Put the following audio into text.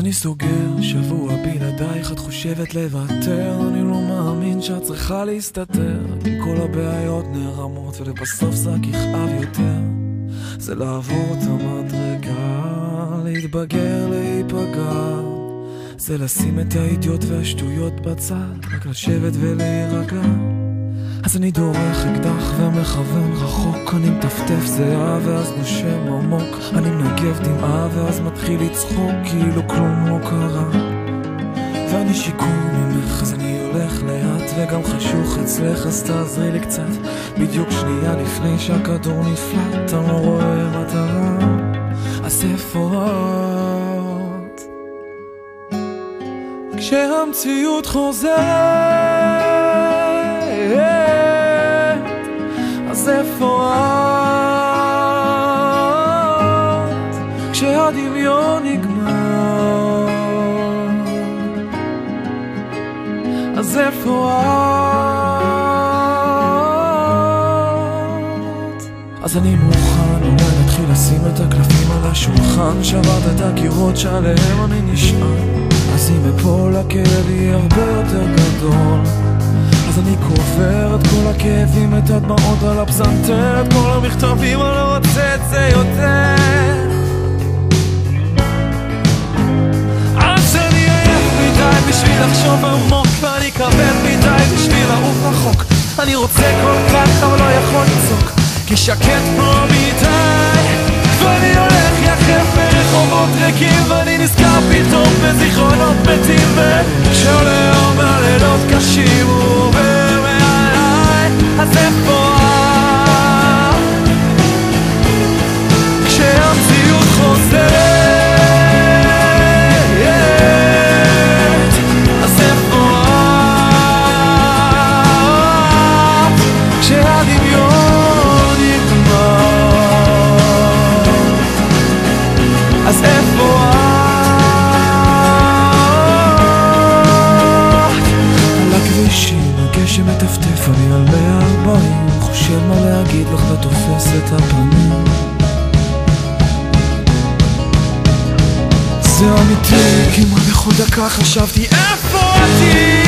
אני סוגר שבוע בלעדייך, את חושבת לוותר, אני לא מאמין שאת צריכה להסתתר. עם כל הבעיות נערמות ולבסוף זה רק יכאב יותר. זה לעבור את המדרגה, להתבגר, להיפגע, זה לשים את האידיוט והשטויות בצד, רק לשבת ולהירגע. אז אני דורך אקדח ומכוון רחוק, אני מטפטף זהה ואז נושם עמוק, אני מנגב דמעה ואז מתחיל לצחוק כאילו כלום לא קרה. ואני שיקור ממך אז אני הולך לאט, וגם חשוך אצלך אז תעזרי לי קצת. בדיוק שנייה לפני שהכדור נפלט, אני לא רואה מטרה, אז איפה את? כשהמציאות חוזרת, אז איפה את? כשהדמיון נגמר, אז איפה את? אז אני מוכן, אולי נתחיל לשים את הקלפים על השולחן, שברת את הקירות שעליהם אני נשאר, אז אם אפול הכאב יהיה הרבה יותר גדול. אז אני קובר את כל הכאבים, את הדמעות על הפסנתר, את כל המכתבים, אני לא רוצה את זה יותר. אז אני עייף מדי בשביל לחשוב עמוק, ואני כבד מדי בשביל לעוף רחוק. אני רוצה כל כך אבל לא יכול לצעוק, כי שקט פה מדי, ואני הולך יחף ברחובות ריקים, ואני נזכר פתאום בזיכרונות מתים, וכשעולה יום הלילות קשים הוא עובר מעליי. אז איפה את? כשהמציאות חוזרת, אז איפה את? כשהדמיון נגמר, אז איפה את? על הכבישים הגשם מטפטף, אני על 140, חושב מה להגיד לך ותופס את הפנים. זה אמיתי, כמעט בכל דקה חשבתי איפה את?